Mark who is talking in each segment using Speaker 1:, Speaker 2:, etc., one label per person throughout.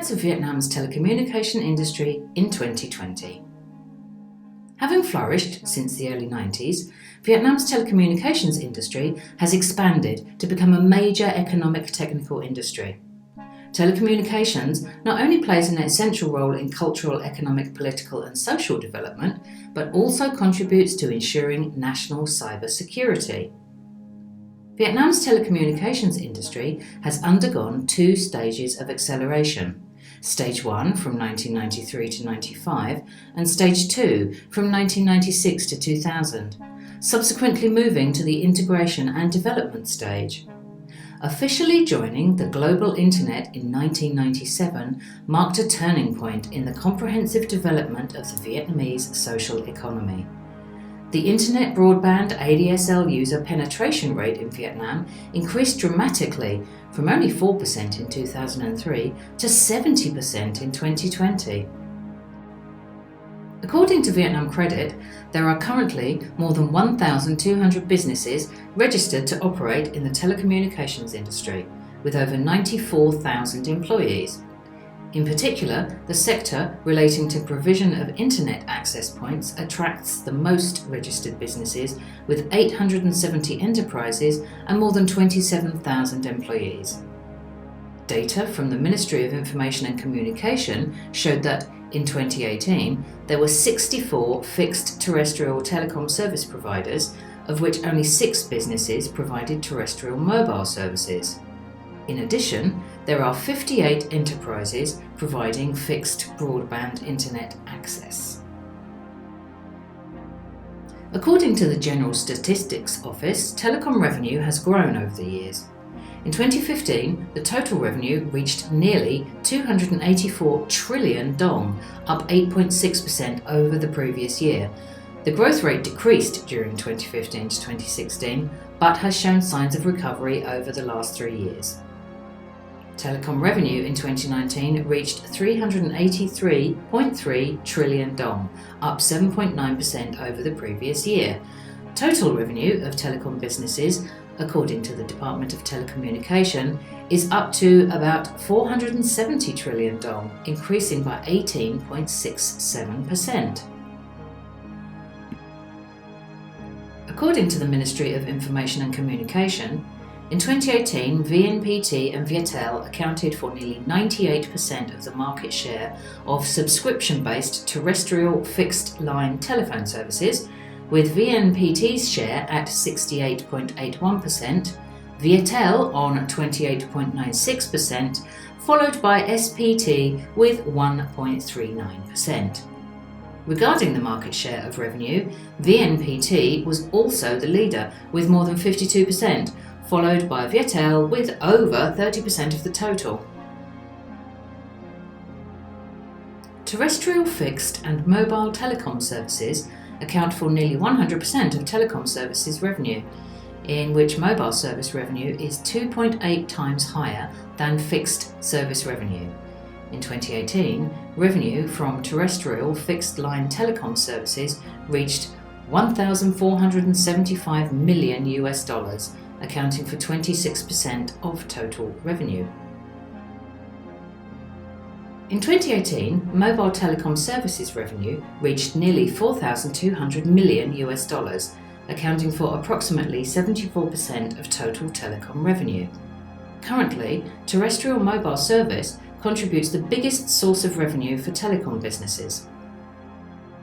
Speaker 1: Highlights of Vietnam's telecommunication industry in 2020. Having flourished since the early 90s, Vietnam's telecommunications industry has expanded to become a major economic technical industry. Telecommunications not only plays an essential role in cultural, economic, political and social development, but also contributes to ensuring national cyber security. Vietnam's telecommunications industry has undergone two stages of acceleration. Stage 1 from 1993 to 95 and Stage 2 from 1996 to 2000, subsequently moving to the integration and development stage. Officially joining the global internet in 1997 marked a turning point in the comprehensive development of the Vietnamese social economy. The internet broadband ADSL user penetration rate in Vietnam increased dramatically from only 4% in 2003 to 70% in 2020. According to VietnamCredit, there are currently more than 1,200 businesses registered to operate in the telecommunications industry, with over 94,000 employees. In particular, the sector relating to provision of internet access points attracts the most registered businesses, with 870 enterprises and more than 27,000 employees. Data from the Ministry of Information and Communication showed that in 2018, there were 64 fixed terrestrial telecom service providers, of which only 6 businesses provided terrestrial mobile services. In addition, there are 58 enterprises providing fixed broadband internet access. According to the General Statistics Office, telecom revenue has grown over the years. In 2015, the total revenue reached nearly 284 trillion dong, up 8.6% over the previous year. The growth rate decreased during 2015 to 2016, but has shown signs of recovery over the last 3 years. Telecom revenue in 2019 reached 383.3 trillion dong, up 7.9% over the previous year. Total revenue of telecom businesses, according to the Department of Telecommunication, is up to about 470 trillion dong, increasing by 18.67%. According to the Ministry of Information and Communication, in 2018, VNPT and Viettel accounted for nearly 98% of the market share of subscription-based terrestrial fixed-line telephone services, with VNPT's share at 68.81%, Viettel on 28.96%, followed by SPT with 1.39%. Regarding the market share of revenue, VNPT was also the leader with more than 52%, followed by Viettel with over 30% of the total. Terrestrial fixed and mobile telecom services account for nearly 100% of telecom services revenue, in which mobile service revenue is 2.8 times higher than fixed service revenue. In 2018, revenue from terrestrial fixed-line telecom services reached $1,475 million, accounting for 26% of total revenue. In 2018, mobile telecom services revenue reached nearly $4,200 million, accounting for approximately 74% of total telecom revenue. Currently, terrestrial mobile service contributes the biggest source of revenue for telecom businesses.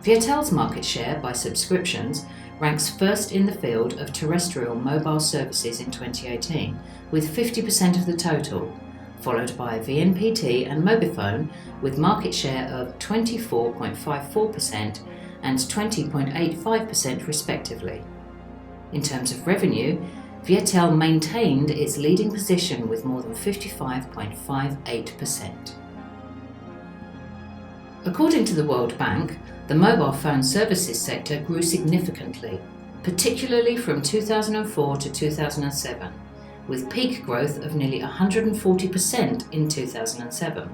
Speaker 1: Viettel's market share by subscriptions ranks first in the field of terrestrial mobile services in 2018, with 50% of the total, followed by VNPT and Mobifone with market share of 24.54% and 20.85% respectively. In terms of revenue, Viettel maintained its leading position with more than 55.58%. According to the World Bank, the mobile phone services sector grew significantly, particularly from 2004 to 2007, with peak growth of nearly 140% in 2007.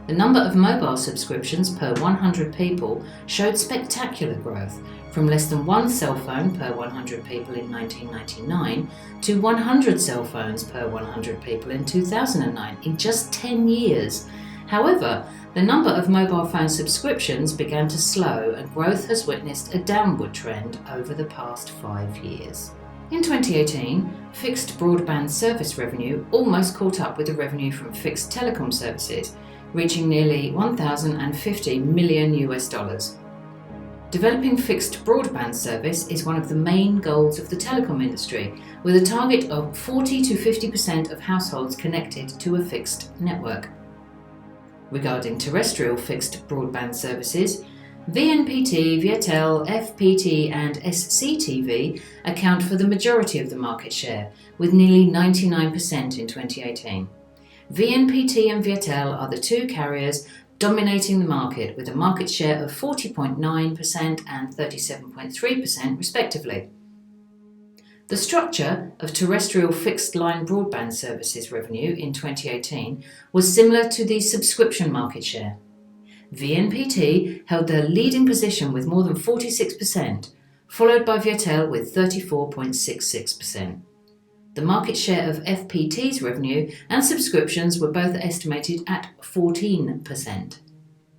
Speaker 1: The number of mobile subscriptions per 100 people showed spectacular growth, from less than 1 cell phone per 100 people in 1999 to 100 cell phones per 100 people in 2009 in just 10 years. However, the number of mobile phone subscriptions began to slow and growth has witnessed a downward trend over the past 5 years. In 2018, fixed broadband service revenue almost caught up with the revenue from fixed telecom services, reaching nearly $1,050 million. Developing fixed broadband service is one of the main goals of the telecom industry, with a target of 40 to 50% of households connected to a fixed network. Regarding terrestrial fixed broadband services, VNPT, Vietel, FPT and SCTV account for the majority of the market share, with nearly 99% in 2018. VNPT and Vietel are the two carriers dominating the market, with a market share of 40.9% and 37.3% respectively. The structure of terrestrial fixed-line broadband services revenue in 2018 was similar to the subscription market share. VNPT held the leading position with more than 46%, followed by Vietel with 34.66%. The market share of FPT's revenue and subscriptions were both estimated at 14%.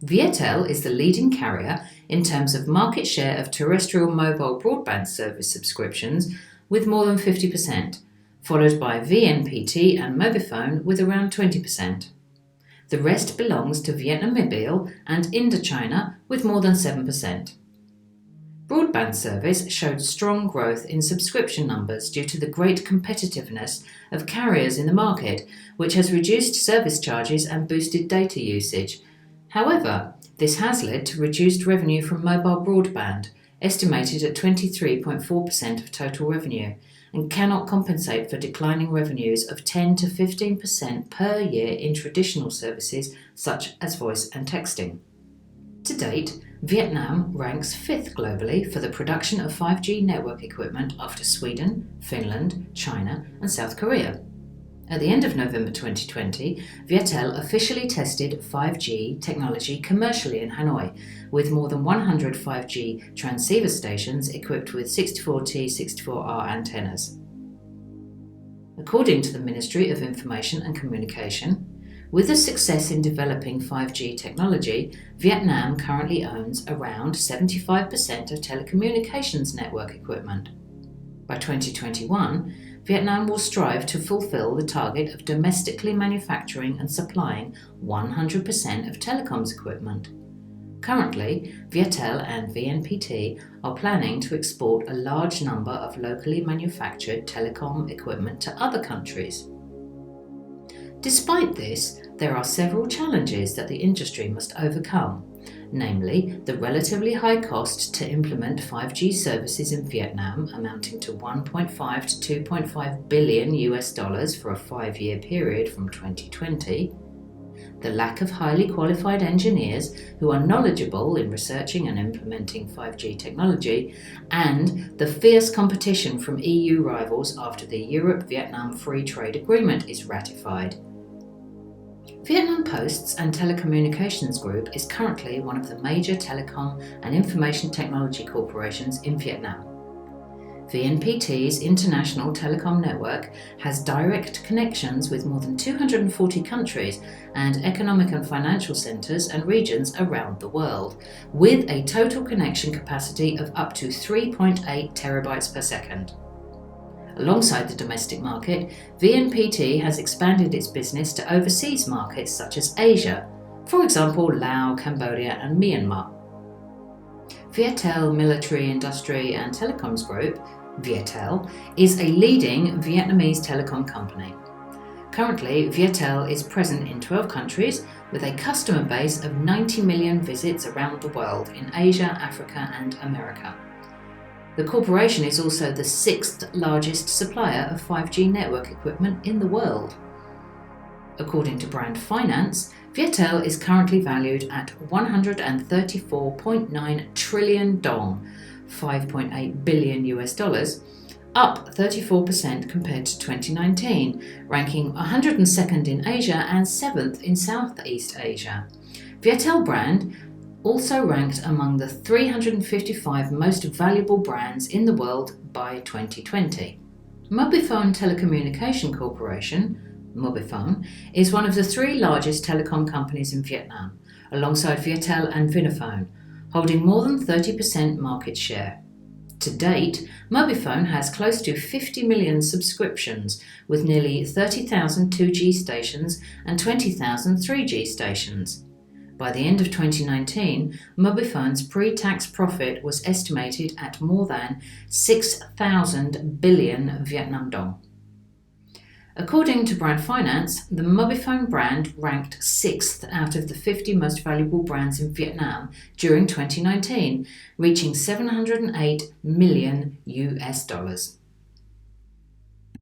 Speaker 1: Vietel is the leading carrier in terms of market share of terrestrial mobile broadband service subscriptions with more than 50%, followed by VNPT and Mobifone with around 20%. The rest belongs to VietnamCredit and Indochina with more than 7%. Broadband service showed strong growth in subscription numbers due to the great competitiveness of carriers in the market, which has reduced service charges and boosted data usage. However, this has led to reduced revenue from mobile broadband, estimated at 23.4% of total revenue, and cannot compensate for declining revenues of 10 to 15% per year in traditional services such as voice and texting. To date, Vietnam ranks 5th globally for the production of 5G network equipment after Sweden, Finland, China and South Korea. At the end of November 2020, Vietel officially tested 5G technology commercially in Hanoi, with more than 100 5G transceiver stations equipped with 64T, 64R antennas. According to the Ministry of Information and Communication, with the success in developing 5G technology, Vietnam currently owns around 75% of telecommunications network equipment. By 2021, Vietnam will strive to fulfill the target of domestically manufacturing and supplying 100% of telecoms equipment. Currently, Vietel and VNPT are planning to export a large number of locally manufactured telecom equipment to other countries. Despite this, there are several challenges that the industry must overcome, namely the relatively high cost to implement 5G services in Vietnam, amounting to $1.5 to $2.5 billion for a 5-year period from 2020, the lack of highly qualified engineers who are knowledgeable in researching and implementing 5G technology, and the fierce competition from EU rivals after the Europe-Vietnam Free Trade Agreement is ratified. Vietnam Posts and Telecommunications Group is currently one of the major telecom and information technology corporations in Vietnam. VNPT's international telecom network has direct connections with more than 240 countries and economic and financial centres and regions around the world, with a total connection capacity of up to 3.8 terabytes per second. Alongside the domestic market, VNPT has expanded its business to overseas markets such as Asia, for example Laos, Cambodia and Myanmar. Vietel Military Industry and Telecoms Group, Vietel, is a leading Vietnamese telecom company. Currently, Vietel is present in 12 countries with a customer base of 90 million visits around the world in Asia, Africa and America. The corporation is also the 6th largest supplier of 5G network equipment in the world. According to Brand Finance, Vietel is currently valued at 134.9 trillion dong, $5.8 billion, up 34% compared to 2019, ranking 102nd in Asia and 7th in Southeast Asia. Vietel brand also ranked among the 355 most valuable brands in the world by 2020. Mobifone Telecommunication Corporation, Mobifone is one of the three largest telecom companies in Vietnam, alongside Viettel and Vinaphone, holding more than 30% market share. To date, Mobifone has close to 50 million subscriptions, with nearly 30,000 2G stations and 20,000 3G stations. By the end of 2019, Mobifone's pre-tax profit was estimated at more than 6,000 billion Vietnam dong. According to Brand Finance, the Mobifone brand ranked 6th out of the 50 most valuable brands in Vietnam during 2019, reaching $708 million.